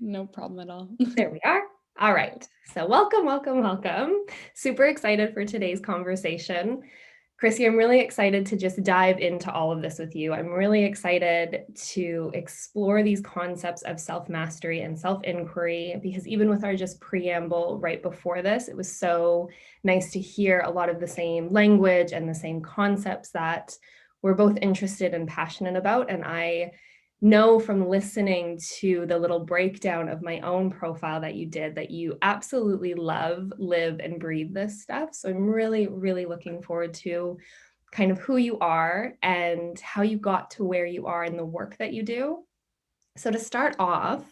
No problem at all. There we are. All right. So welcome, welcome, welcome. Super excited for today's conversation. Chrissy, I'm really excited to just dive into all of this with you. I'm really excited to explore these concepts of self-mastery and self-inquiry, because even with our just preamble right before this, it was so nice to hear a lot of the same language and the same concepts that we're both interested and passionate about. And I know from listening to the little breakdown of my own profile that you did that you absolutely love, live, and breathe this stuff. So I'm really, really looking forward to kind of who you are and how you got to where you are in the work that you do. So to start off,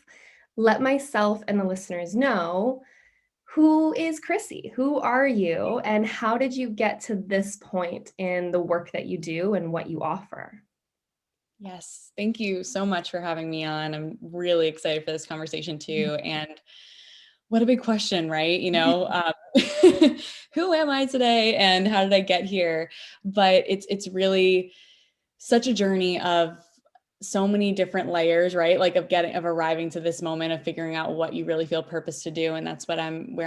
let myself and the listeners know, who is Chrissy? Who are you? And how did you get to this point in the work that you do and what you offer? Yes, thank you so much for having me on. I'm really excited for this conversation too. And what a big question, right? Who am I today and how did I get here? But it's really such a journey of so many different layers, right? Like of arriving to this moment of figuring out what you really feel purpose to do. And that's where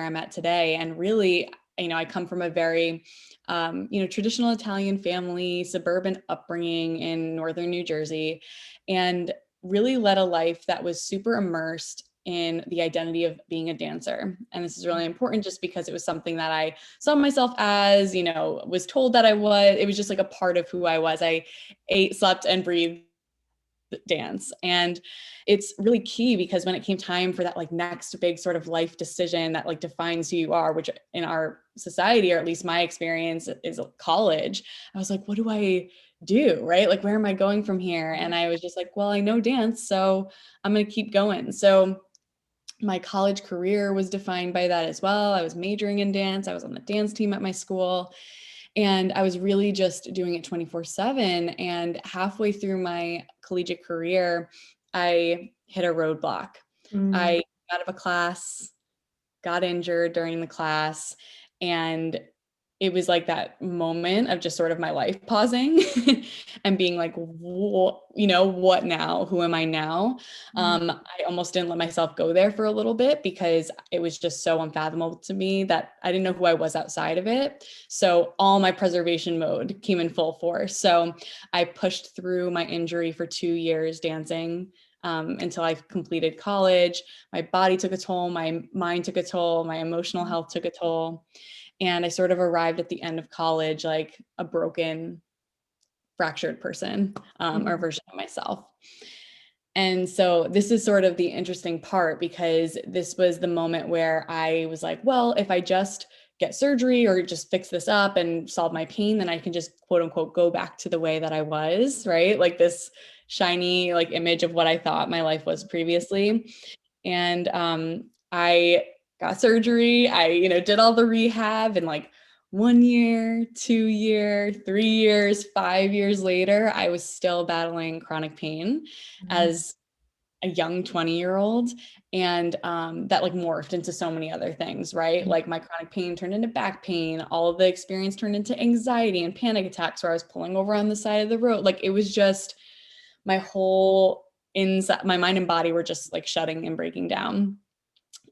I'm at today. And really, I come from a very, traditional Italian family, suburban upbringing in Northern New Jersey, and really led a life that was super immersed in the identity of being a dancer. And this is really important just because it was something that I saw myself as, was told that I was. It was just like a part of who I was. I ate, slept, and breathed dance. And it's really key because when it came time for that like next big sort of life decision that like defines who you are, which in our society, or at least my experience, is college, I was like, what do I do? Right? Like, where am I going from here? And I was just like, well, I know dance, so I'm going to keep going. So my college career was defined by that as well. I was majoring in dance. I was on the dance team at my school. And I was really just doing it 24/7. And halfway through my collegiate career, I hit a roadblock. Mm. I got out of a class, got injured during the class, and it was like that moment of just sort of my life pausing and being like, what now? Who am I now? I almost didn't let myself go there for a little bit because it was just so unfathomable to me that I didn't know who I was outside of it. So all my preservation mode came in full force. So I pushed through my injury for 2 years dancing. Until I completed college. My body took a toll, my mind took a toll, my emotional health took a toll. And I sort of arrived at the end of college like a broken, fractured person, or version of myself. And so this is sort of the interesting part because this was the moment where I was like, well, if I just get surgery or just fix this up and solve my pain, then I can just quote unquote go back to the way that I was, right? Like this shiny like image of what I thought my life was previously. And I got surgery. I, did all the rehab, and like 1 year, 2 year, 3 years, 5 years later, I was still battling chronic pain as a young 20-year-old. And that like morphed into so many other things, right? Like my chronic pain turned into back pain. All of the experience turned into anxiety and panic attacks where I was pulling over on the side of the road. Like it was just my whole inside, my mind and body were just like shutting and breaking down.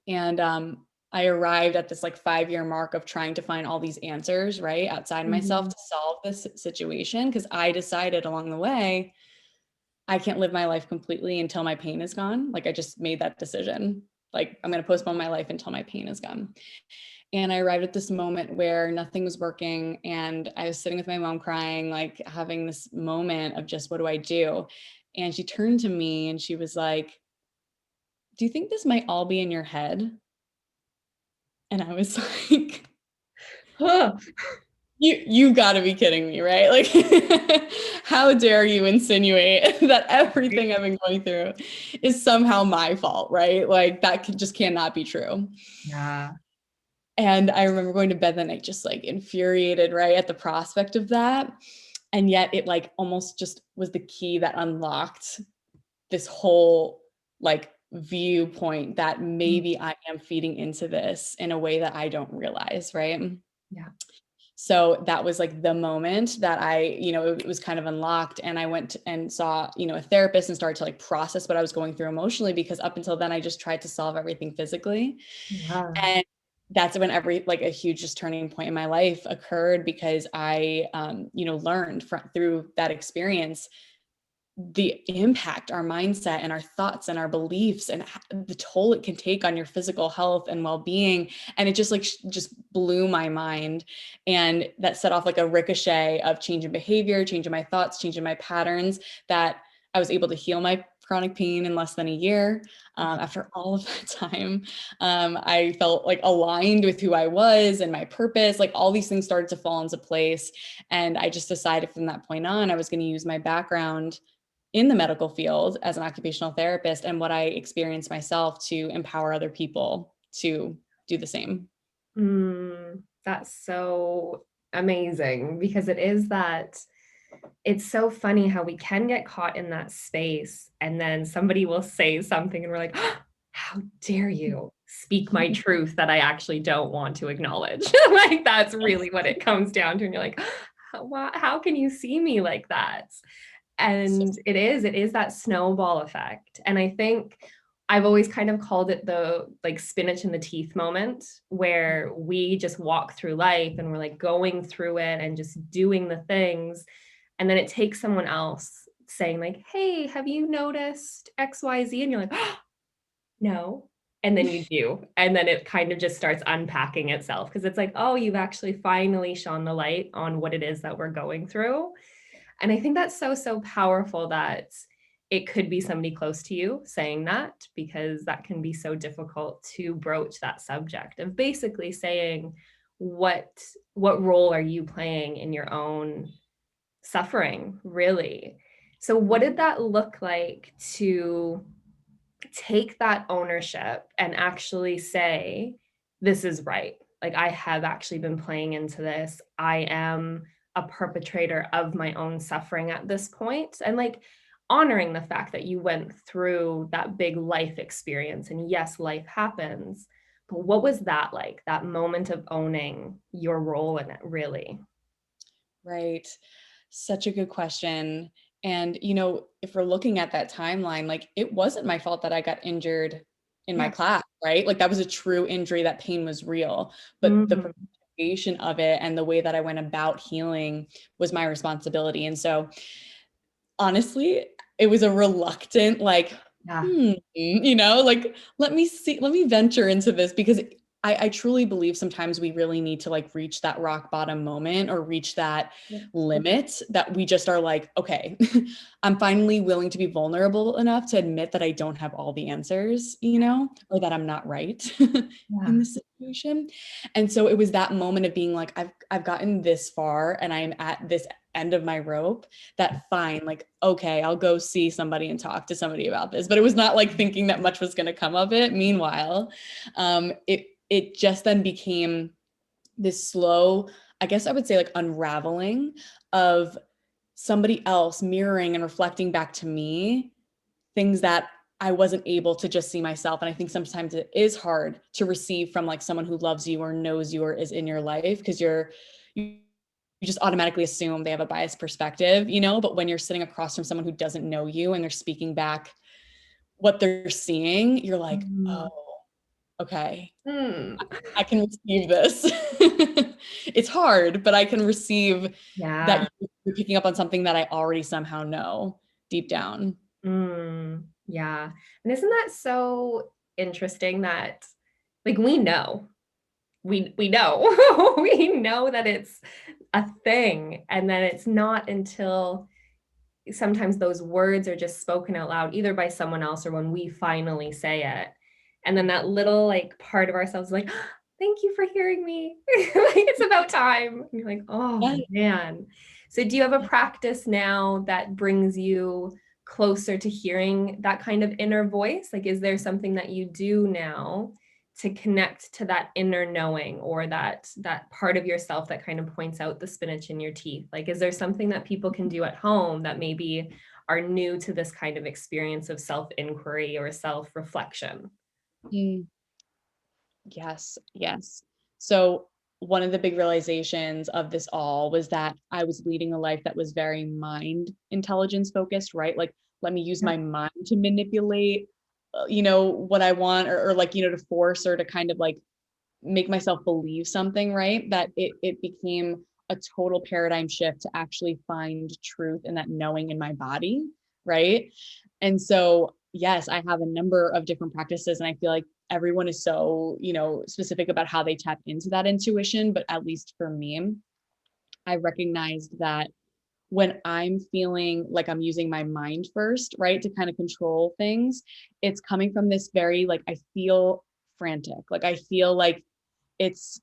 And I arrived at this like 5 year mark of trying to find all these answers, right, outside myself to solve this situation. Because I decided along the way, I can't live my life completely until my pain is gone. Like I just made that decision. Like I'm going to postpone my life until my pain is gone. And I arrived at this moment where nothing was working. And I was sitting with my mom crying, like having this moment of just, what do I do? And she turned to me and she was like, do you think this might all be in your head? And I was like, Huh. you gotta be kidding me, right? Like, how dare you insinuate that everything I've been going through is somehow my fault, right? Like that just cannot be true. Yeah. And I remember going to bed that night just like infuriated, right, at the prospect of that. And yet it like almost just was the key that unlocked this whole like viewpoint that maybe I am feeding into this in a way that I don't realize, right? Yeah. So that was like the moment that it was kind of unlocked, and I went and saw, a therapist and started to like process what I was going through emotionally, because up until then I just tried to solve everything physically. Yeah. And that's when a huge just turning point in my life occurred, because I, learned through that experience the impact our mindset and our thoughts and our beliefs and the toll it can take on your physical health and well-being. And it just just blew my mind. And that set off like a ricochet of change in behavior, change in my thoughts, change in my patterns, that I was able to heal my chronic pain in less than a year. After all of that time, I felt like aligned with who I was and my purpose. Like all these things started to fall into place. And I just decided from that point on, I was going to use my background in the medical field as an occupational therapist and what I experienced myself to empower other people to do the same. That's so amazing, because it's so funny how we can get caught in that space and then somebody will say something and we're like, "Oh, how dare you speak my truth that I actually don't want to acknowledge?" Like that's really what it comes down to. And you're like, how can you see me like that? And it is that snowball effect. And I think I've always kind of called it the like spinach in the teeth moment, where we just walk through life and we're like going through it and just doing the things. And then it takes someone else saying like, "Hey, have you noticed XYZ?" And you're like, "Oh, no." And then you do. And then it kind of just starts unpacking itself, because it's like, "Oh, you've actually finally shone the light on what it is that we're going through." And I think that's so, so powerful that it could be somebody close to you saying that, because that can be so difficult to broach that subject of basically saying, what role are you playing in your own suffering, really? So what did that look like to take that ownership and actually say, this is right? Like, I have actually been playing into this. I am a perpetrator of my own suffering at this point. And like honoring the fact that you went through that big life experience. And yes, life happens. But what was that like, that moment of owning your role in it, really? Right. Such a good question. And, if we're looking at that timeline, like it wasn't my fault that I got injured in my Yeah. class, right? Like that was a true injury, that pain was real. But the Mhm. perpetuation of it and the way that I went about healing was my responsibility. And so honestly, it was a reluctant, like, Yeah. like, let me venture into this, because I truly believe sometimes we really need to like reach that rock bottom moment or reach that Yeah. limit that we just are like, okay, I'm finally willing to be vulnerable enough to admit that I don't have all the answers, or that I'm not right in Yeah. this situation. And so it was that moment of being like, I've gotten this far and I'm at this end of my rope, that fine, like, okay, I'll go see somebody and talk to somebody about this. But it was not like thinking that much was going to come of it. Meanwhile, it just then became this slow, I guess I would say, like unraveling of somebody else mirroring and reflecting back to me things that I wasn't able to just see myself. And I think sometimes it is hard to receive from like someone who loves you or knows you or is in your life, because you just automatically assume they have a biased perspective, but when you're sitting across from someone who doesn't know you and they're speaking back what they're seeing, you're like, Mm. oh, okay, Mm. I can receive this. It's hard, but I can receive that Yeah. you're picking up on something that I already somehow know deep down. Yeah. And isn't that so interesting that like we know we know that it's a thing, and then it's not until sometimes those words are just spoken out loud either by someone else or when we finally say it. And then that little like part of ourselves is like, "Oh, thank you for hearing me." Like it's about time. And you're like, oh Yeah. man. So do you have a practice now that brings you closer to hearing that kind of inner voice? Like, is there something that you do now to connect to that inner knowing, or that part of yourself that kind of points out the spinach in your teeth? Like, is there something that people can do at home that maybe are new to this kind of experience of self-inquiry or self-reflection? Mm, yes, yes. So one of the big realizations of this all was that I was leading a life that was very mind intelligence focused, right? Like, let me use my mind to manipulate, what I want, or like, to force or to kind of like make myself believe something, right? That it became a total paradigm shift to actually find truth in that knowing in my body, right? And so, yes, I have a number of different practices, and I feel like everyone is so, specific about how they tap into that intuition. But at least for me, I recognized that when I'm feeling like I'm using my mind first, right, to kind of control things, it's coming from this very, like, I feel frantic. Like, I feel like it's,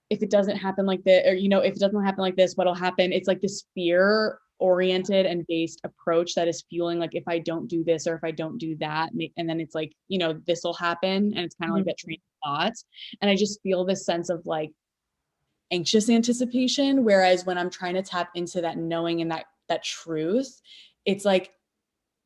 if it doesn't happen like this, or if it doesn't happen like this, what'll happen? It's like this fear oriented and based approach that is fueling, like, if I don't do this or if I don't do that, and then it's like, this will happen, and it's kind of like that train of thought. And I just feel this sense of like anxious anticipation, whereas when I'm trying to tap into that knowing and that truth, it's like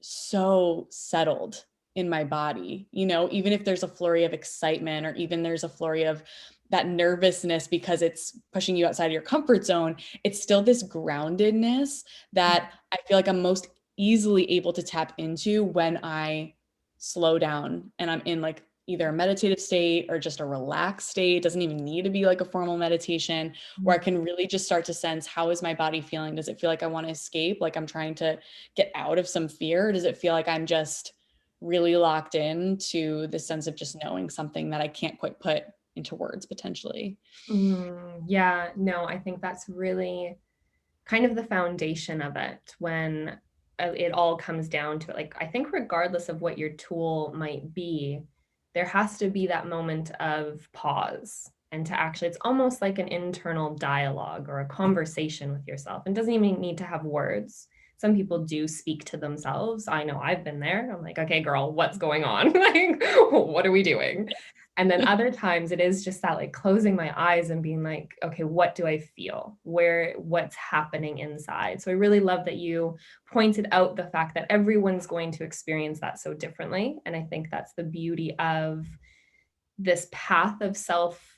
so settled in my body, even if there's a flurry of excitement, or even there's a flurry of that nervousness because it's pushing you outside of your comfort zone, it's still this groundedness that I feel like I'm most easily able to tap into when I slow down and I'm in like either a meditative state or just a relaxed state. It doesn't even need to be like a formal meditation, where I can really just start to sense, how is my body feeling? Does it feel like I want to escape? Like I'm trying to get out of some fear? Or does it feel like I'm just really locked in to the sense of just knowing something that I can't quite put into words potentially? Yeah, no, I think that's really kind of the foundation of it, when it all comes down to it. Like, I think regardless of what your tool might be, there has to be that moment of pause, and to actually, it's almost like an internal dialogue or a conversation with yourself. And doesn't even need to have words. Some people do speak to themselves. I know I've been there. I'm like, okay, girl, what's going on? Like, what are we doing? And then other times it is just that, like, closing my eyes and being like, okay, what do I feel? What's happening inside? So I really love that you pointed out the fact that everyone's going to experience that so differently. And I think that's the beauty of this path of self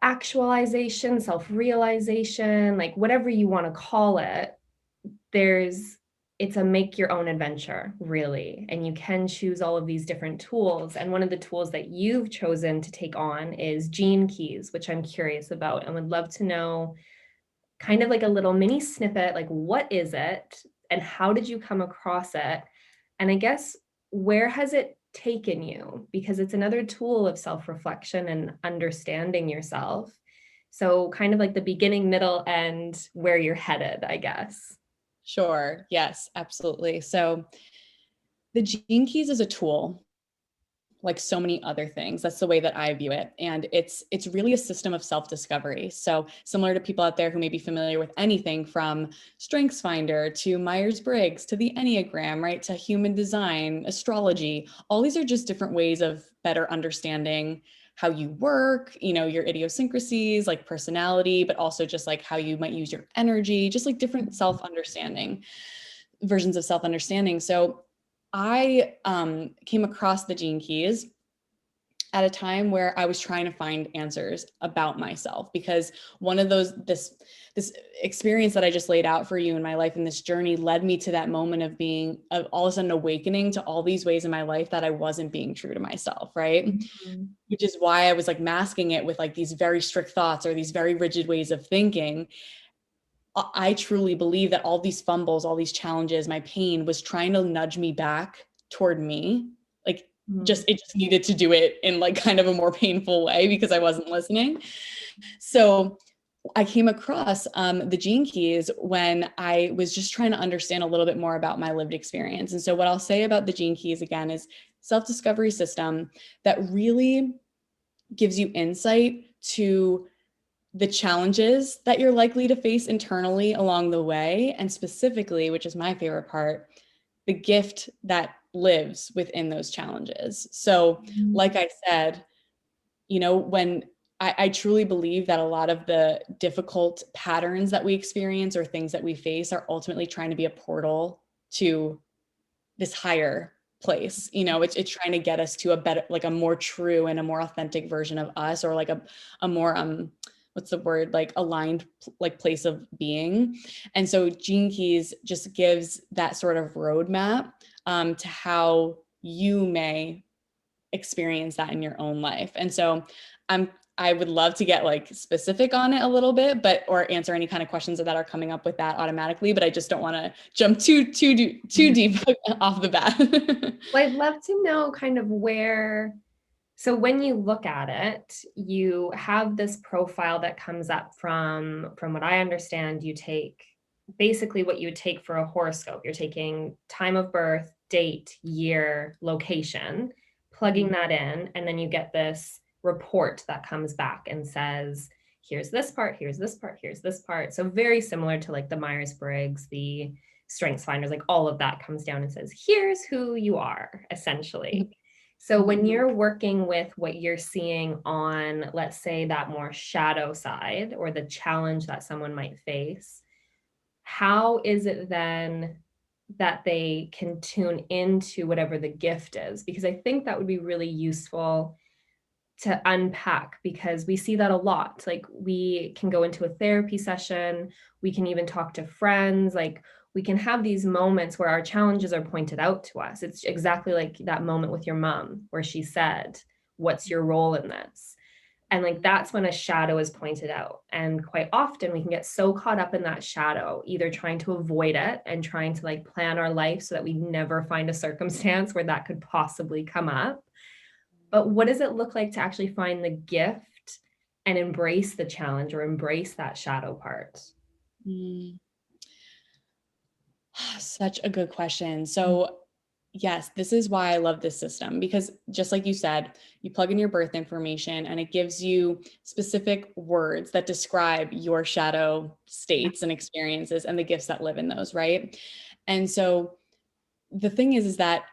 actualization, self realization, like whatever you want to call it. There's It's a make your own adventure, really, and you can choose all of these different tools. And one of the tools that you've chosen to take on is gene keys, which I'm curious about and would love to know, kind of like a little mini snippet, like, what is it and how did you come across it? And I guess, where has it taken you? Because it's another tool of self-reflection and understanding yourself. So kind of like the beginning, middle, and where you're headed, I guess. Sure. Yes, absolutely. So the Gene Keys is a tool like so many other things. That's the way that I view it. And it's really a system of self-discovery. So similar to people out there who may be familiar with anything from StrengthsFinder to Myers-Briggs to the Enneagram, right? To human design, astrology. All these are just different ways of better understanding how you work, your idiosyncrasies, like personality, but also just like how you might use your energy, just like different self-understanding, versions of self-understanding. So I came across the Gene Keys at a time where I was trying to find answers about myself, because one of this experience that I just laid out for you in my life, and this journey led me to that moment of being of all of a sudden awakening to all these ways in my life that I wasn't being true to myself, right? Mhm. Which is why I was like masking it with like these very strict thoughts or these very rigid ways of thinking. I truly believe that all these fumbles, all these challenges, my pain was trying to nudge me back toward me. Like, Mhm. it just needed to do it in like kind of a more painful way because I wasn't listening. So I came across the Gene Keys when I was just trying to understand a little bit more about my lived experience. And so what I'll say about the Gene Keys again is self-discovery system that really gives you insight to the challenges that you're likely to face internally along the way, and specifically, which is my favorite part, the gift that lives within those challenges. So, like I said, when I truly believe that a lot of the difficult patterns that we experience or things that we face are ultimately trying to be a portal to this higher place. It's trying to get us to a better, like a more true and a more authentic version of us, or like a more what's the word, like aligned, like place of being. And so Gene Keys just gives that sort of roadmap to how you may experience that in your own life. And so I would love to get like specific on it a little bit, or answer any kind of questions that are coming up with that automatically, but I just don't want to jump too deep off the bat. Well, I'd love to know kind of where, so when you look at it, you have this profile that comes up from what I understand, you take basically what you would take for a horoscope. You're taking time of birth, date, year, location, plugging that in, and then you get this report that comes back and says, here's this part, here's this part, here's this part. So very similar to like the Myers-Briggs, the Strengths Finders, like all of that comes down and says, here's who you are, essentially. So when you're working with what you're seeing on, let's say, that more shadow side or the challenge that someone might face, how is it then that they can tune into whatever the gift is? Because I think that would be really useful to unpack, because we see that a lot. Like we can go into a therapy session, we can even talk to friends, like we can have these moments where our challenges are pointed out to us. It's exactly like that moment with your mom where she said, what's your role in this? And like that's when a shadow is pointed out. And quite often we can get so caught up in that shadow, either trying to avoid it and trying to like plan our life so that we never find a circumstance where that could possibly come up. But what does it look like to actually find the gift and embrace the challenge or embrace that shadow part? Such a good question. So yes, this is why I love this system, because just like you said, you plug in your birth information and it gives you specific words that describe your shadow states and experiences and the gifts that live in those, right? And so the thing is that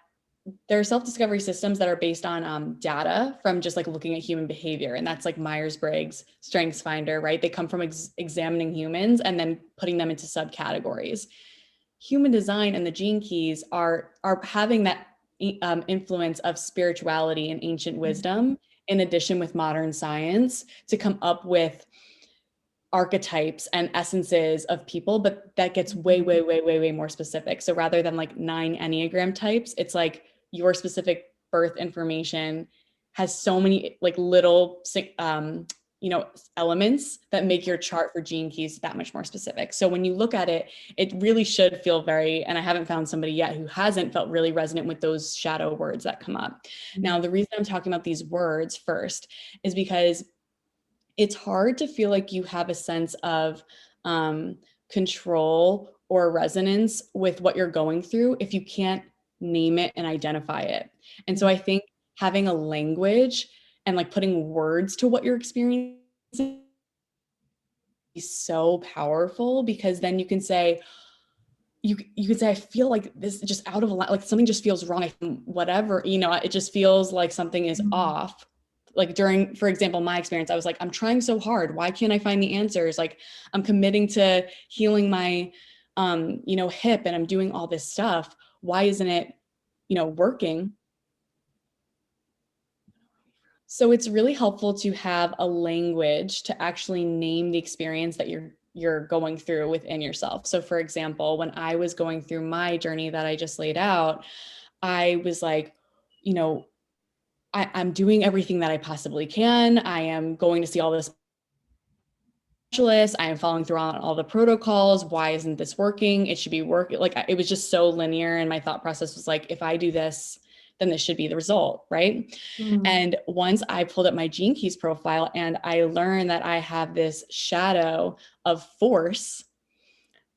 there are self-discovery systems that are based on data from just like looking at human behavior. And that's like Myers-Briggs, Strengths Finder, right? They come from examining humans and then putting them into subcategories. Human design and the Gene Keys are having that influence of spirituality and ancient wisdom, in addition with modern science, to come up with archetypes and essences of people, but that gets way more specific. So rather than like 9 Enneagram types, it's like your specific birth information has so many like little elements that make your chart for Gene Keys that much more specific. So when you look at it, it really should feel very, and I haven't found somebody yet who hasn't felt really resonant with those shadow words that come up. Now, the reason I'm talking about these words first is because it's hard to feel like you have a sense of control or resonance with what you're going through if you can't name it and identify it. And so I think having a language and like putting words to what you're experiencing is so powerful, because then you can say, you could say, I feel like this just out of like something just feels wrong. Whatever, it just feels like something is off. Like during, for example, my experience, I was like, I'm trying so hard. Why can't I find the answers? Like I'm committing to healing my, hip, and I'm doing all this stuff. Why isn't it, working? So it's really helpful to have a language to actually name the experience that you're going through within yourself. So for example, when I was going through my journey that I just laid out, I was like, I'm doing everything that I possibly can. I am going to see all this specialists. I am following through on all the protocols. Why isn't this working? It should be working. Like it was just so linear. And my thought process was like, if I do this, then this should be the result, right? And once I pulled up my Gene Keys profile and I learned that I have this shadow of force,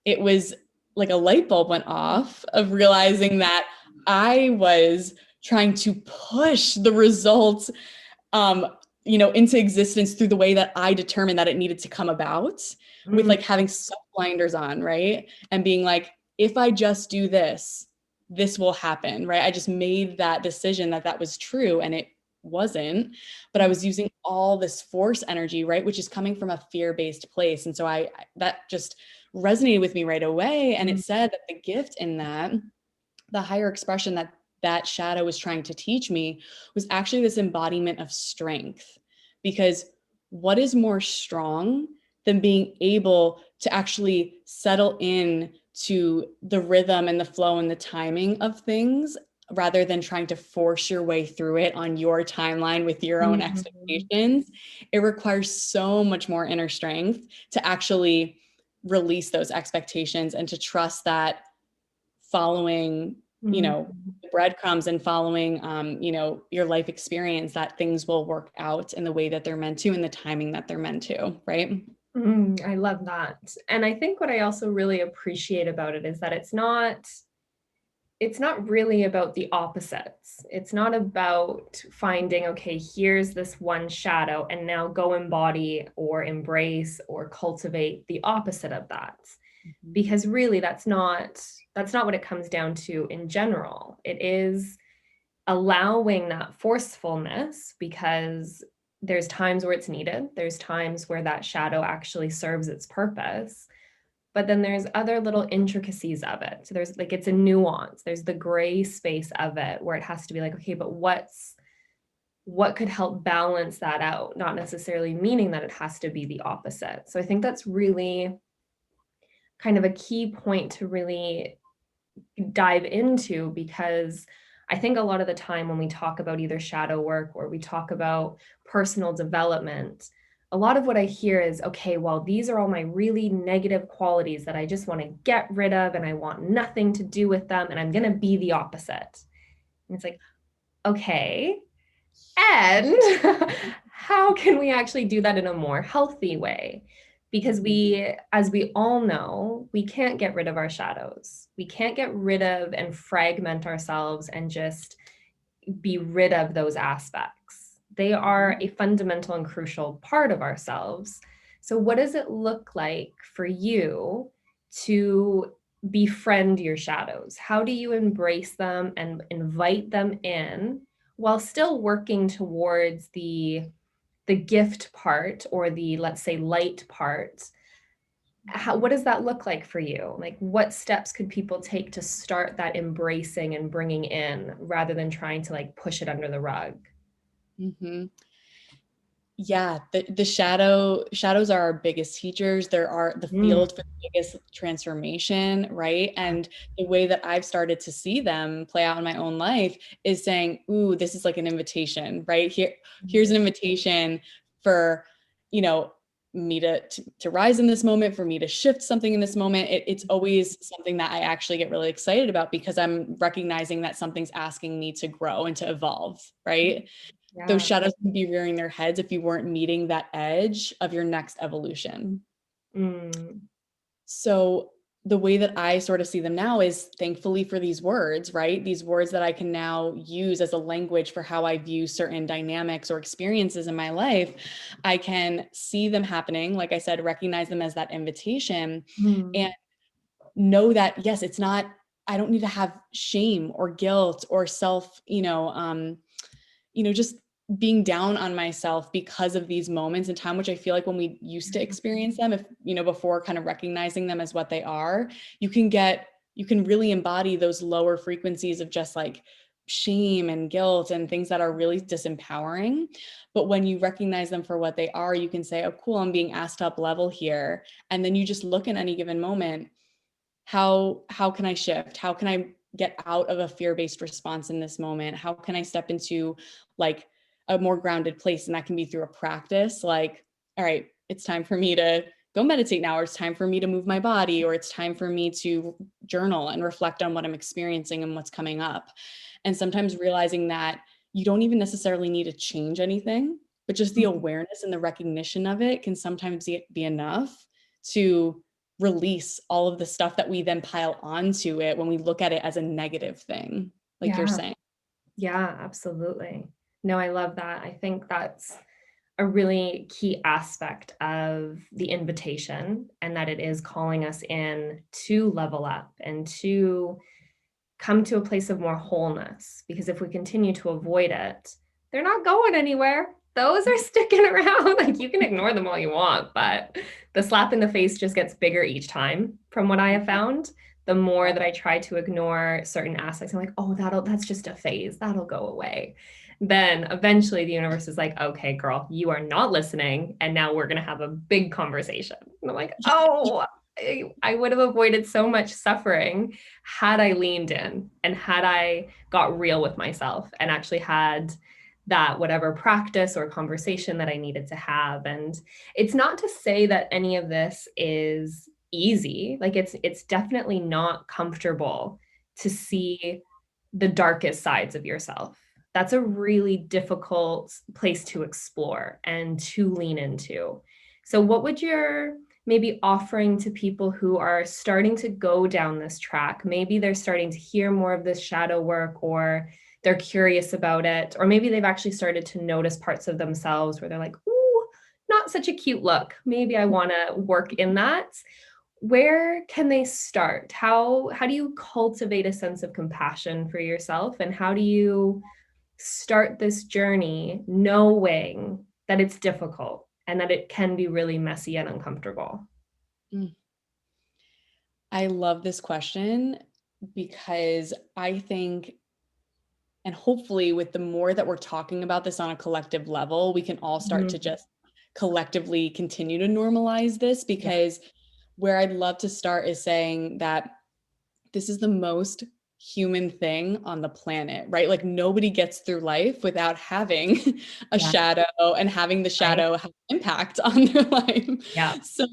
it was like a light bulb went off of realizing that I was trying to push the results, into existence through the way that I determined that it needed to come about, with like having some blinders on, right? And being like, if I just do this, this will happen, right? I just made that decision that was true, and it wasn't, but I was using all this force energy, right? Which is coming from a fear-based place. And so that just resonated with me right away. And it said that the gift in that, the higher expression that that shadow was trying to teach me was actually this embodiment of strength. Because what is more strong than being able to actually settle in to the rhythm and the flow and the timing of things, rather than trying to force your way through it on your timeline with your own expectations? It requires so much more inner strength to actually release those expectations and to trust that following, the breadcrumbs and following, your life experience, that things will work out in the way that they're meant to, in the timing that they're meant to, right? I love that. And I think what I also really appreciate about it is that it's not really about the opposites. It's not about finding, okay, here's this one shadow and now go embody or embrace or cultivate the opposite of that. Because really that's not what it comes down to in general. It is allowing that forcefulness, because there's times where it's needed. There's times where that shadow actually serves its purpose. But then there's other little intricacies of it. So there's like, it's a nuance. There's the gray space of it where it has to be like, okay, but what could help balance that out? Not necessarily meaning that it has to be the opposite. So I think that's really kind of a key point to really dive into, because I think a lot of the time when we talk about either shadow work or we talk about personal development, a lot of what I hear is, okay, well, these are all my really negative qualities that I just want to get rid of and I want nothing to do with them and I'm going to be the opposite. And it's like, okay, and how can we actually do that in a more healthy way? Because as we all know, we can't get rid of our shadows. We can't get rid of and fragment ourselves and just be rid of those aspects. They are a fundamental and crucial part of ourselves. So what does it look like for you to befriend your shadows? How do you embrace them and invite them in while still working towards the gift part, or the, let's say, light part? What does that look like for you? Like, what steps could people take to start that embracing and bringing in, rather than trying to like push it under the rug? Mm-hmm. Yeah, the shadows are our biggest teachers. There are the field for the biggest transformation, right? And the way that I've started to see them play out in my own life is saying, ooh, this is like an invitation, right? Here's an invitation for, me to rise in this moment, for me to shift something in this moment. It's always something that I actually get really excited about, because I'm recognizing that something's asking me to grow and to evolve, right? Those shadows can be rearing their heads if you weren't meeting that edge of your next evolution. So the way that I sort of see them now is, thankfully for these words, right? These words that I can now use as a language for how I view certain dynamics or experiences in my life. I can see them happening, like I said, recognize them as that invitation, and know that, yes, it's not, I don't need to have shame or guilt or just being down on myself because of these moments in time, which I feel like when we used to experience them, if, before kind of recognizing them as what they are, you can really embody those lower frequencies of just like shame and guilt and things that are really disempowering. But when you recognize them for what they are, you can say, oh, cool, I'm being asked to up level here. And then you just look in any given moment, how can I shift? How can I get out of a fear-based response in this moment? How can I step into like a more grounded place? And that can be through a practice, like, all right, it's time for me to go meditate now, or it's time for me to move my body, or it's time for me to journal and reflect on what I'm experiencing and what's coming up. And sometimes realizing that you don't even necessarily need to change anything, but just the awareness and the recognition of it can sometimes be enough to release all of the stuff that we then pile onto it when we look at it as a negative thing, like you're saying. Yeah, absolutely. No, I love that. I think that's a really key aspect of the invitation, and that it is calling us in to level up and to come to a place of more wholeness. Because if we continue to avoid it, they're not going anywhere. Those are sticking around. Like, you can ignore them all you want, but the slap in the face just gets bigger each time, from what I have found. the more that I try to ignore certain aspects. I'm like, oh, that's just a phase. That'll go away. Then eventually the universe is like, okay, girl, you are not listening. And now we're going to have a big conversation. And I'm like, oh, I would have avoided so much suffering had I leaned in and had I got real with myself and actually had that whatever practice or conversation that I needed to have. And it's not to say that any of this is easy. Like it's definitely not comfortable to see the darkest sides of yourself. That's a really difficult place to explore and to lean into. So what would your maybe offering to people who are starting to go down this track? Maybe they're starting to hear more of this shadow work, or they're curious about it, or maybe they've actually started to notice parts of themselves where they're like, ooh, not such a cute look. Maybe I want to work in that. Where can they start? How do you cultivate a sense of compassion for yourself, and how do you start this journey knowing that it's difficult and that it can be really messy and uncomfortable? Mm. I love this question because I think, and hopefully with the more that we're talking about this on a collective level, we can all start to Mhm. just collectively continue to normalize this, Yeah, because where I'd love to start is saying that this is the most human thing on the planet, right? Like nobody gets through life without having a yeah, shadow and having the right. shadow have impact on their life. Yeah, So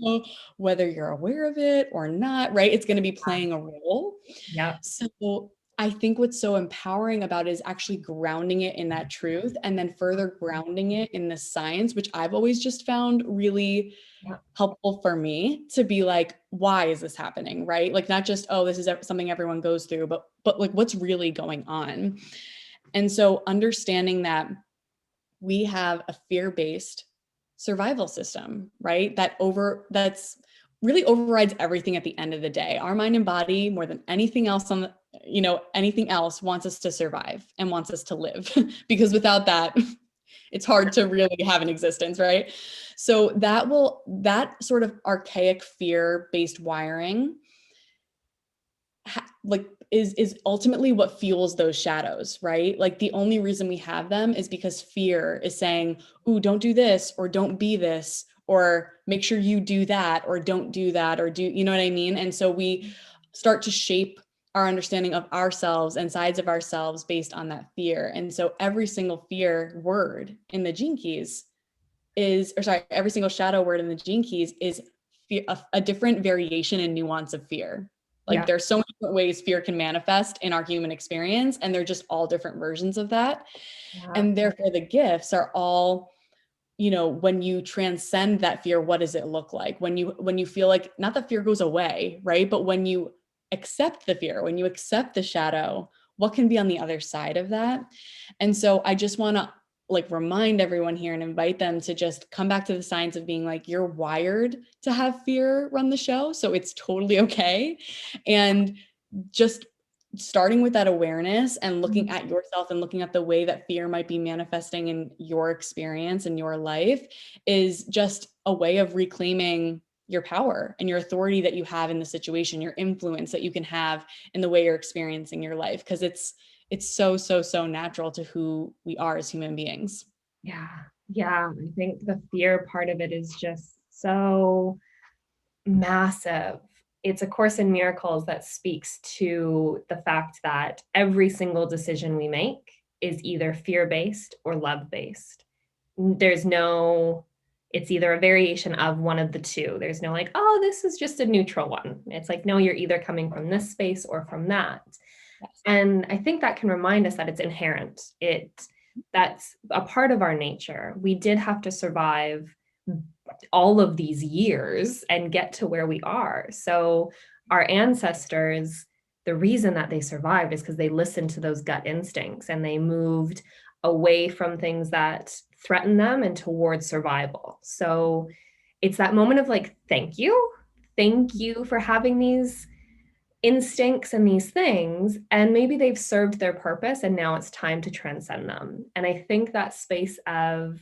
whether you're aware of it or not, right, it's going to be playing a role. yeah, So I think what's so empowering about it is actually grounding it in that truth, and then further grounding it in the science, which I've always just found really yeah, helpful for me to be like, why is this happening? Right? Like not just, oh, this is something everyone goes through, but like what's really going on. And so understanding that we have a fear-based survival system, right? That's really overrides everything at the end of the day. Our mind and body, more than anything else on the, anything else, wants us to survive and wants us to live. Because without that, it's hard to really have an existence, right? So that sort of archaic fear-based wiring like is ultimately what fuels those shadows, right? Like the only reason we have them is because fear is saying, "Ooh, don't do this, or don't be this, or make sure you do that, or don't do that, or do," you know what I mean? And so we start to shape our understanding of ourselves and sides of ourselves based on that fear. And so every single fear word in the gene keys every single shadow word in the gene keys is a different variation and nuance of fear. Like yeah, there's so many different ways fear can manifest in our human experience, and they're just all different versions of that. yeah, And therefore the gifts are all, when you transcend that fear, what does it look like? When you feel like, not that fear goes away, right? But when you accept the fear, when you accept the shadow, what can be on the other side of that? And so I just want to like remind everyone here and invite them to just come back to the science of being like, you're wired to have fear run the show. So it's totally okay. And just starting with that awareness and looking at yourself and looking at the way that fear might be manifesting in your experience and your life is just a way of reclaiming your power and your authority that you have in the situation, your influence that you can have in the way you're experiencing your life, because it's so natural to who we are as human beings. yeah, yeah. I think the fear part of it is just so massive. It's A Course in Miracles that speaks to the fact that every single decision we make is either fear based or love based. There's no, it's either a variation of one of the two. There's no like, oh, this is just a neutral one. It's like, no, you're either coming from this space or from that. Yes. And I think that can remind us that it's inherent. That's a part of our nature. We did have to survive all of these years and get to where we are. So our ancestors, the reason that they survived is because they listened to those gut instincts and they moved away from things that threaten them and towards survival. So it's that moment of like, thank you. Thank you for having these instincts and these things. And maybe they've served their purpose and now it's time to transcend them. And I think that space of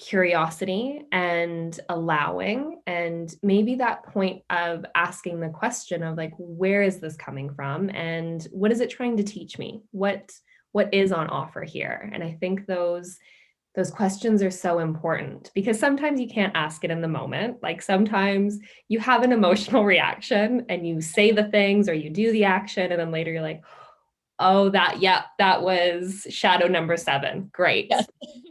curiosity and allowing, and maybe that point of asking the question of like, where is this coming from and what is it trying to teach me? What is on offer here? And I think those questions are so important because sometimes you can't ask it in the moment. Like sometimes you have an emotional reaction and you say the things or you do the action, and then later you're like, oh, that was shadow number 7. Great. Yes.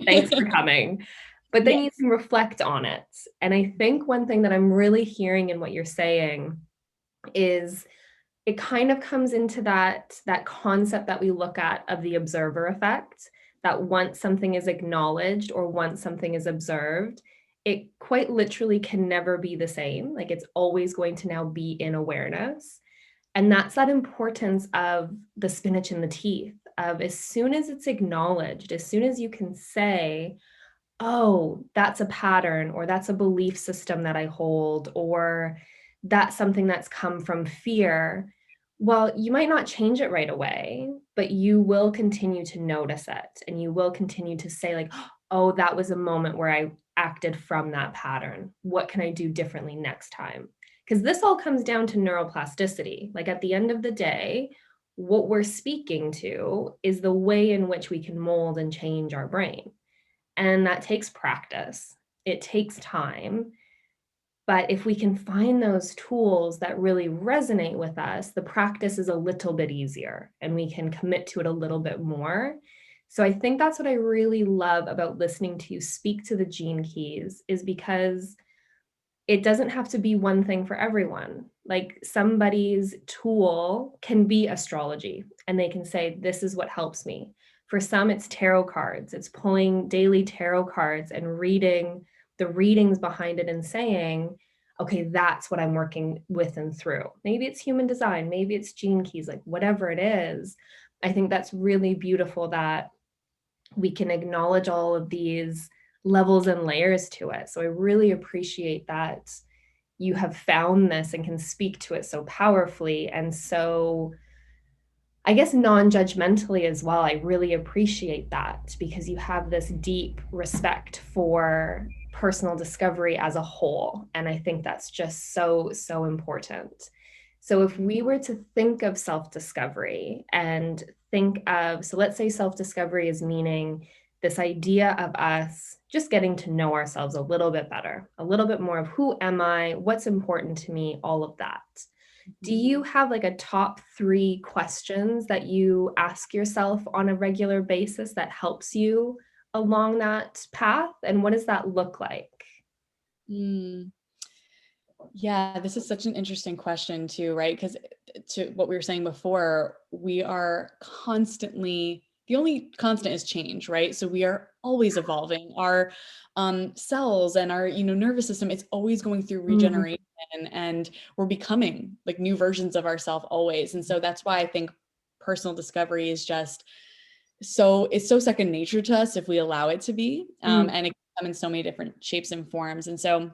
Thanks for coming. But then Yes. you can reflect on it. And I think one thing that I'm really hearing in what you're saying is it kind of comes into that concept that we look at of the observer effect, that once something is acknowledged or once something is observed, it quite literally can never be the same. Like it's always going to now be in awareness. And that's that importance of the spinach in the teeth, of as soon as it's acknowledged, as soon as you can say, oh, that's a pattern, or that's a belief system that I hold, or that's something that's come from fear. Well, you might not change it right away, but you will continue to notice it. And you will continue to say, like, oh, that was a moment where I acted from that pattern. What can I do differently next time? Because this all comes down to neuroplasticity. Like at the end of the day, what we're speaking to is the way in which we can mold and change our brain. And that takes practice. It takes time. But if we can find those tools that really resonate with us, the practice is a little bit easier and we can commit to it a little bit more. So I think that's what I really love about listening to you speak to the gene keys, is because it doesn't have to be one thing for everyone. Like somebody's tool can be astrology and they can say, this is what helps me. For some, it's tarot cards. It's pulling daily tarot cards and reading the readings behind it and saying, okay, that's what I'm working with and through. Maybe it's human design, maybe it's gene keys, like whatever it is. I think that's really beautiful that we can acknowledge all of these levels and layers to it. So I really appreciate that you have found this and can speak to it so powerfully and so, I guess, non-judgmentally as well. I really appreciate that because you have this deep respect for personal discovery as a whole. And I think that's just so, so important. So if we were to think of self-discovery and think of, so let's say self-discovery is meaning this idea of us just getting to know ourselves a little bit better, a little bit more of who am I, what's important to me, all of that. Do you have like a top 3 questions that you ask yourself on a regular basis that helps you along that path? And what does that look like? Mm. Yeah, this is such an interesting question too, right? Because to what we were saying before, we are constantly, the only constant is change, right? So we are always evolving. Our cells and our, nervous system, it's always going through Mm, regeneration, and we're becoming like new versions of ourselves always. And so that's why I think personal discovery is just it's so second nature to us if we allow it to be. mm, And it can come in so many different shapes and forms. And so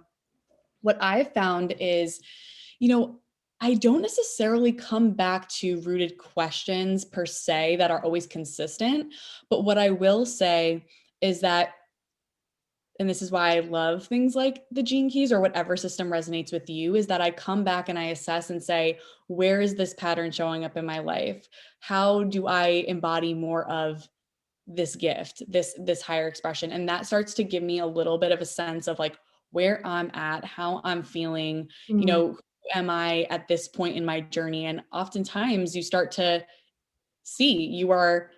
what I've found is, you know, I don't necessarily come back to rooted questions per se that are always consistent. But what I will say is that, and this is why I love things like the gene keys or whatever system resonates with you, is that I come back and I assess and say, where is this pattern showing up in my life? How do I embody more of this gift, this higher expression? And that starts to give me a little bit of a sense of like where I'm at, how I'm feeling, mm, who am I at this point in my journey? And oftentimes you start to see you are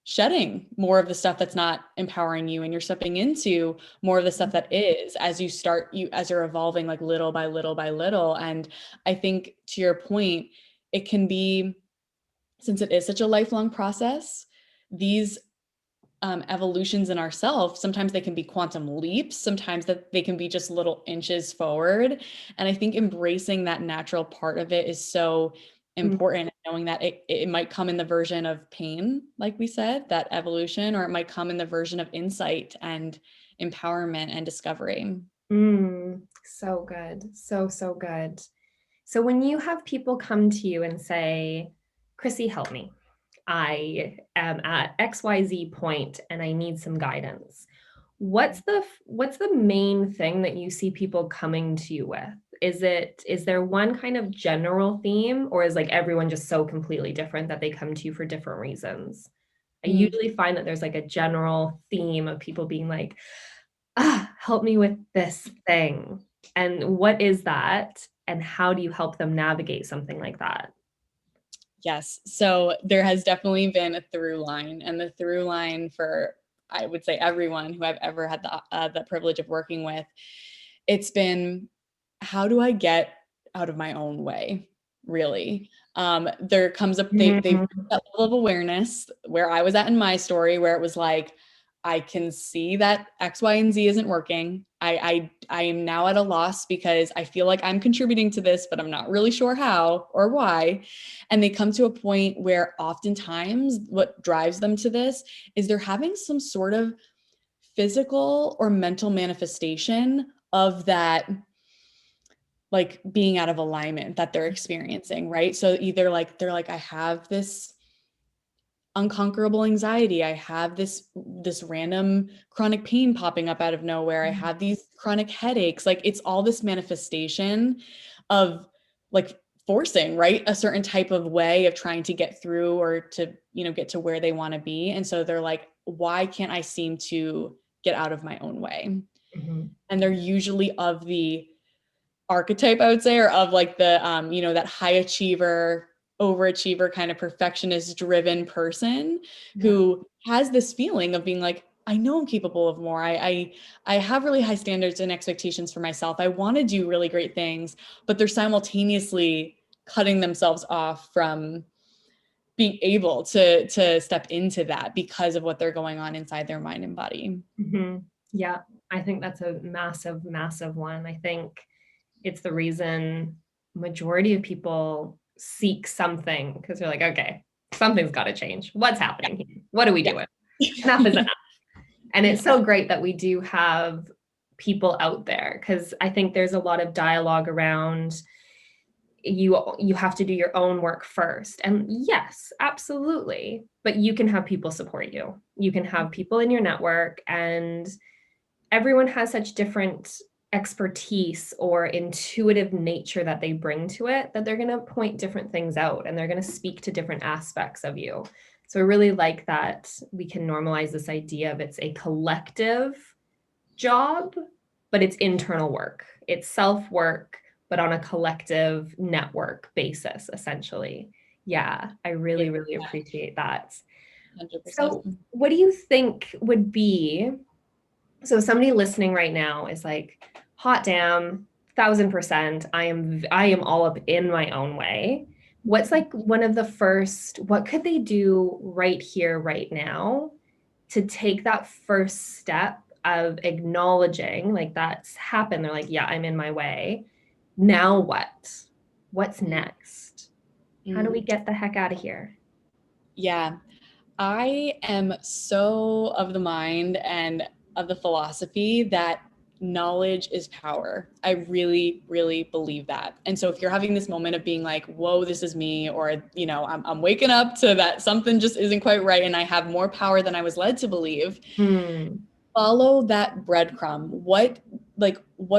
shedding more of the stuff that's not empowering you, and you're stepping into more of the stuff that is, as you're evolving, like little by little by little. And I think, to your point, it can be, since it is such a lifelong process, these evolutions in ourselves, sometimes they can be quantum leaps, sometimes that they can be just little inches forward. And I think embracing that natural part of it is so mm. important, knowing that it might come in the version of pain, like we said, that evolution, or it might come in the version of insight and empowerment and discovery. So good. So, so good. So when you have people come to you and say, Chrissy, help me. I am at XYZ point and I need some guidance. what's the main thing that you see people coming to you with? Is there one kind of general theme, or is like everyone just so completely different that they come to you for different reasons? I Mm. usually find that there's like a general theme of people being like, help me with this thing. And what is that? And how do you help them navigate something like that? Yes. So there has definitely been a through line, and the through line for, I would say, everyone who I've ever had the privilege of working with, it's been, how do I get out of my own way? Really, there comes up, they've Mhm. reached that level of awareness where I was at in my story, where it was like, I can see that X, Y, and Z isn't working. I am now at a loss because I feel like I'm contributing to this, but I'm not really sure how or why. And they come to a point where oftentimes what drives them to this is they're having some sort of physical or mental manifestation of that, like being out of alignment that they're experiencing, right? So either like they're like, I have this unconquerable anxiety, I have this random chronic pain popping up out of nowhere, I have these chronic headaches, like it's all this manifestation of like forcing, right, a certain type of way of trying to get through or to, get to where they want to be. And so they're like, why can't I seem to get out of my own way? Mhm. And they're usually of the archetype, I would say, or of like the that high achiever, overachiever, kind of perfectionist driven person Yeah. who has this feeling of being like, I know I'm capable of more. I have really high standards and expectations for myself. I want to do really great things, but they're simultaneously cutting themselves off from being able to step into that because of what they're going on inside their mind and body. Mhm. Yeah, I think that's a massive, massive one. I think it's the reason majority of people seek something because they're like, okay, something's got to change. What's happening here? What are we Yeah. doing? Enough is enough. And it's so great that we do have people out there because I think there's a lot of dialogue around you have to do your own work first. And yes, absolutely. But you can have people support you. You can have people in your network, and everyone has such different expertise or intuitive nature that they bring to it that they're going to point different things out and they're going to speak to different aspects of you. So I really like that we can normalize this idea of it's a collective job, but it's internal work. It's self work, but on a collective network basis, essentially. Yeah, I really, really appreciate that. 100%. So, what do you think would be? So, somebody listening right now is like, hot damn, 1000%. I am all up in my own way. What's like one of the first, what could they do right here, right now to take that first step of acknowledging like that's happened? They're like, yeah, I'm in my way. Now what? What's next? How do we Mm. get the heck out of here? Yeah. I am so of the mind and of the philosophy that knowledge is power. I really, really believe that. And so if you're having this moment of being like, whoa, this is me, or, I'm waking up to that something just isn't quite right and I have more power than I was led to believe, Hmm. follow that breadcrumb. What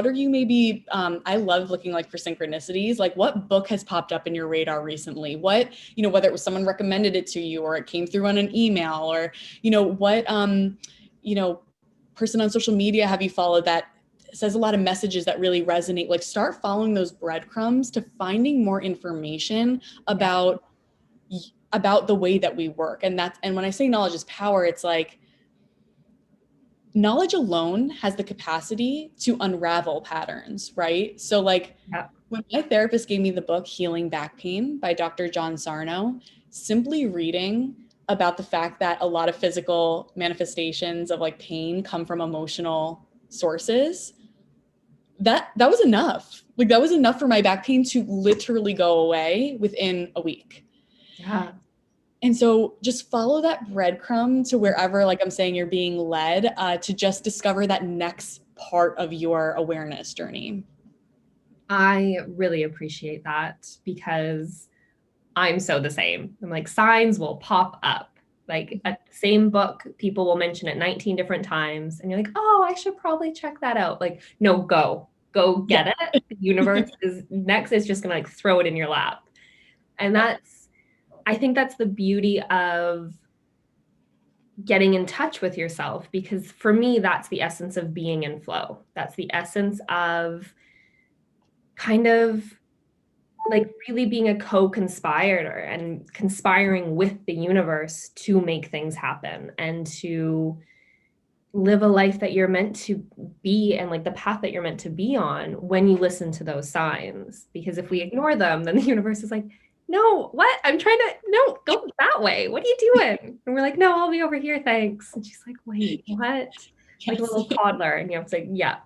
are you maybe, I love looking like for synchronicities, like what book has popped up in your radar recently? What, whether it was someone recommended it to you or it came through on an email, or, what, you know, person on social media have you followed that says a lot of messages that really resonate? Like start following those breadcrumbs to finding more information Yeah. about the way that we work. And when I say knowledge is power, it's like, knowledge alone has the capacity to unravel patterns, right? So like Yeah. when my therapist gave me the book Healing Back Pain by Dr. John Sarno, simply reading about the fact that a lot of physical manifestations of like pain come from emotional sources, that was enough. Like that was enough for my back pain to literally go away within a week. Yeah. And so just follow that breadcrumb to wherever, like I'm saying, you're being led, to just discover that next part of your awareness journey. I really appreciate that because I'm so the same. I'm like, signs will pop up. Like a same book, people will mention it 19 different times and you're like, oh, I should probably check that out. Like, no, go get Yeah. it. The universe is next is just gonna like throw it in your lap. And I think that's the beauty of getting in touch with yourself, because for me, that's the essence of being in flow. That's the essence of kind of like really being a co-conspirator and conspiring with the universe to make things happen and to live a life that you're meant to be and like the path that you're meant to be on when you listen to those signs. Because if we ignore them, then the universe is like, no, what? I'm trying to, no, go that way. What are you doing? And we're like, no, I'll be over here. Thanks. And she's like, wait, what? Like a Yes. little toddler. And you have to say, yeah.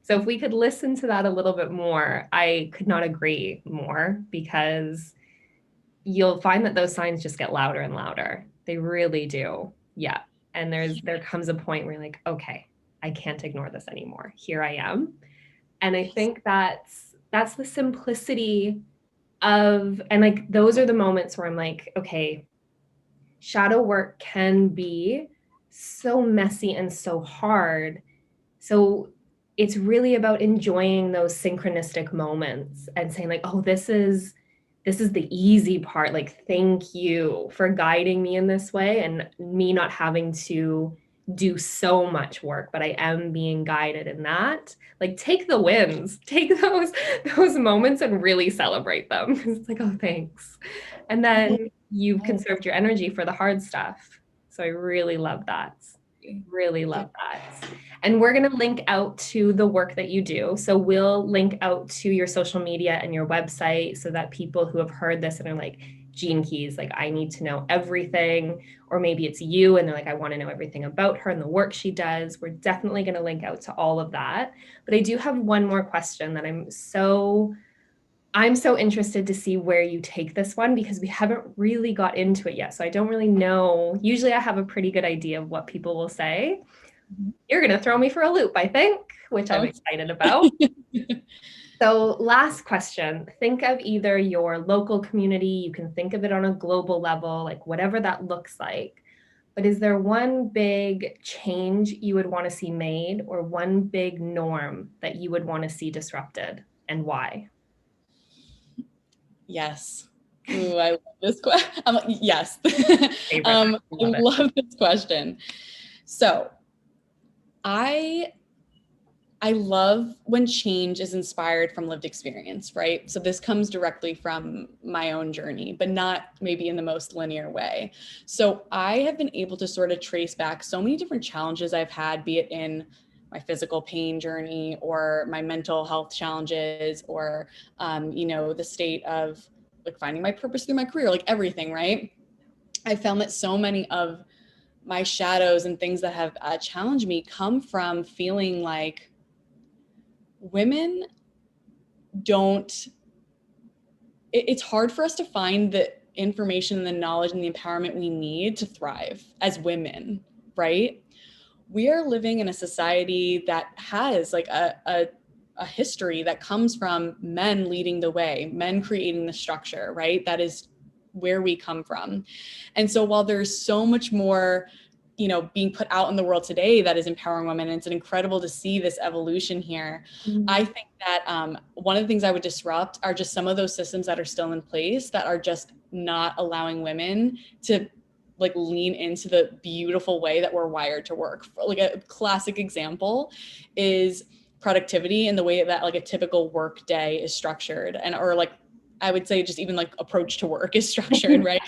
So if we could listen to that a little bit more, I could not agree more, because you'll find that those signs just get louder and louder. They really do. Yeah. And there comes a point where you're like, okay, I can't ignore this anymore. Here I am. And I think that's the simplicity of, and like those are the moments where I'm like, okay, shadow work can be so messy and so hard. So it's really about enjoying those synchronistic moments and saying like, oh, this is the easy part. Like, thank you for guiding me in this way and me not having to do so much work, but I am being guided in that. Like, take the wins, take those moments and really celebrate them. It's like, oh, thanks. And then you've conserved your energy for the hard stuff. So I really love that. Really love that. And we're going to link out to the work that you do. So we'll link out to your social media and your website so that people who have heard this and are like, Gene Keys, like, I need to know everything. Or maybe it's you and they're like, I want to know everything about her and the work she does. We're definitely going to link out to all of that. But I do have one more question that I'm so interested to see where you take this one, because we haven't really got into it yet. So I don't really know. Usually I have a pretty good idea of what people will say. You're going to throw me for a loop, I think, which I'm excited about. So last question, think of either your local community, you can think of it on a global level, like whatever that looks like. But is there one big change you would want to see made, or one big norm that you would want to see disrupted, and why? Yes. Ooh, I love this question. Yes. Favorite. I love this question. So I love when change is inspired from lived experience, right? So this comes directly from my own journey, but not maybe in the most linear way. So I have been able to sort of trace back so many different challenges I've had, be it in my physical pain journey or my mental health challenges, or, the state of like finding my purpose through my career, like everything, right? I found that so many of my shadows and things that have challenged me come from feeling like women don't, it's hard for us to find the information and the knowledge and the empowerment we need to thrive as women, right? We are living in a society that has like a history that comes from men leading the way, men creating the structure, right? That is where we come from. And so while there's so much more being put out in the world today that is empowering women, and it's incredible to see this evolution here. I think that one of the things I would disrupt are just some of those systems that are still in place that are just not allowing women to like lean into the beautiful way that we're wired to work. Like a classic example is productivity and the way that like a typical work day is structured, and or like I would say just even like approach to work is structured, right?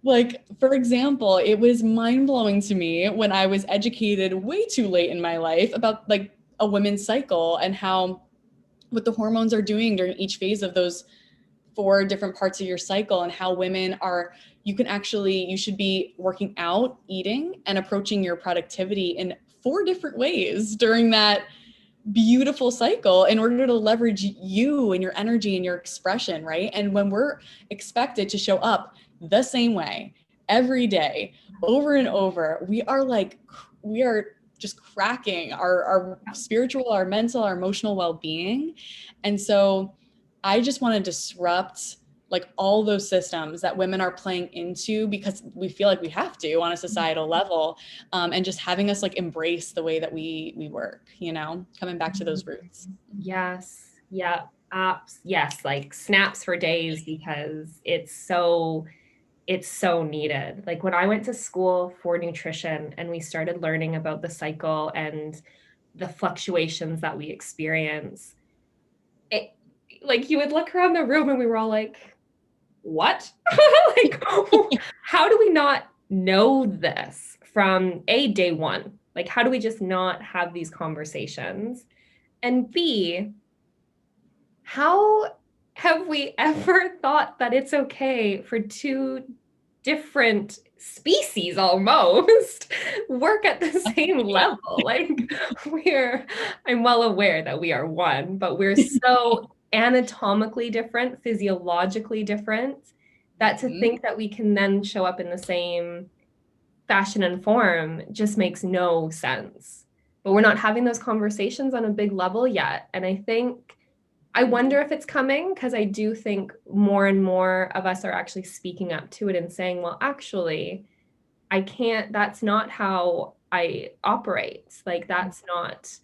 Like, for example, it was mind-blowing to me when I was educated way too late in my life about like a women's cycle and how what the hormones are doing during each phase of those 4 different parts of your cycle, and how women are, you should be working out, eating, and approaching your productivity in 4 different ways during that beautiful cycle in order to leverage you and your energy and your expression, right? And when we're expected to show up the same way every day, over and over, we are just cracking our spiritual, our mental, our emotional well-being. And so I just want to disrupt like all those systems that women are playing into because we feel like we have to on a societal level, and just having us like embrace the way that we work, you know, coming back to those roots. Yes. Yeah. Apps. Yes. Like snaps for days because it's so needed. Like when I went to school for nutrition and we started learning about the cycle and the fluctuations that we experience, it, like you would look around the room and we were all like, what? Like, how do we not know this from day one? Like, how do we just not have these conversations? And B, how have we ever thought that it's okay for two different species almost work at the same level? Like, I'm well aware that we are one, but we're so anatomically different, physiologically different, that to think that we can then show up in the same fashion and form just makes no sense. But we're not having those conversations on a big level yet. And I wonder if it's coming because I do think more and more of us are actually speaking up to it and saying, well, actually, I can't, that's not how I operate. Like, that's not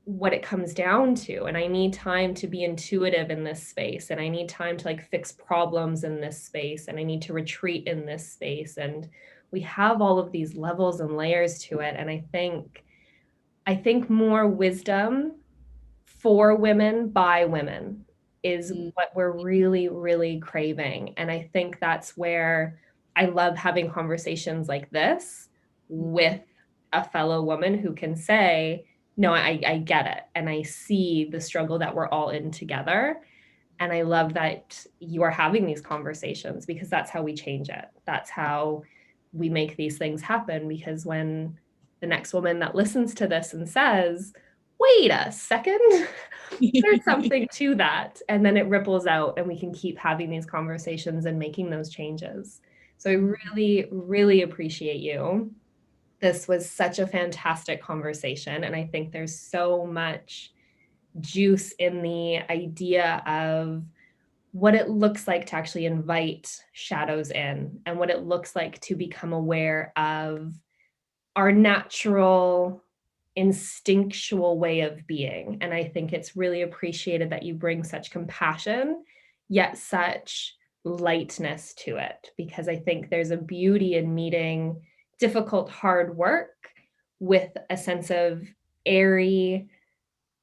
what it comes down to. And I need time to be intuitive in this space. And I need time to like fix problems in this space. And I need to retreat in this space. And we have all of these levels and layers to it. And I think more wisdom for women by women is what we're really, really craving. And I think that's where I love having conversations like this with a fellow woman who can say, no, I get it. And I see the struggle that we're all in together. And I love that you are having these conversations because that's how we change it. That's how we make these things happen. Because when the next woman that listens to this and says, wait a second, there's something to that. And then it ripples out and we can keep having these conversations and making those changes. So I really, really appreciate you. This was such a fantastic conversation. And I think there's so much juice in the idea of what it looks like to actually invite shadows in and what it looks like to become aware of our natural instinctual way of being. And I think it's really appreciated that you bring such compassion, yet such lightness to it, because I think there's a beauty in meeting difficult, hard work with a sense of airy,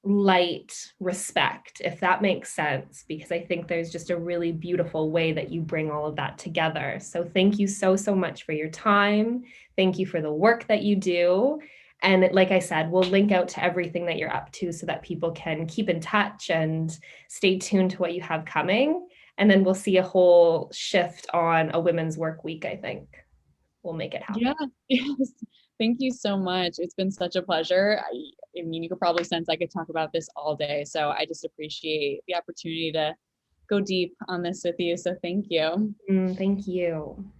light respect, if that makes sense, because I think there's just a really beautiful way that you bring all of that together. So thank you so, so much for your time. Thank you for the work that you do. And like I said, we'll link out to everything that you're up to so that people can keep in touch and stay tuned to what you have coming. And then we'll see a whole shift on a women's work week, I think. We'll make it happen. Yeah, yes. Thank you so much. It's been such a pleasure. I mean, you could probably sense I could talk about this all day. So I just appreciate the opportunity to go deep on this with you. So thank you. Thank you.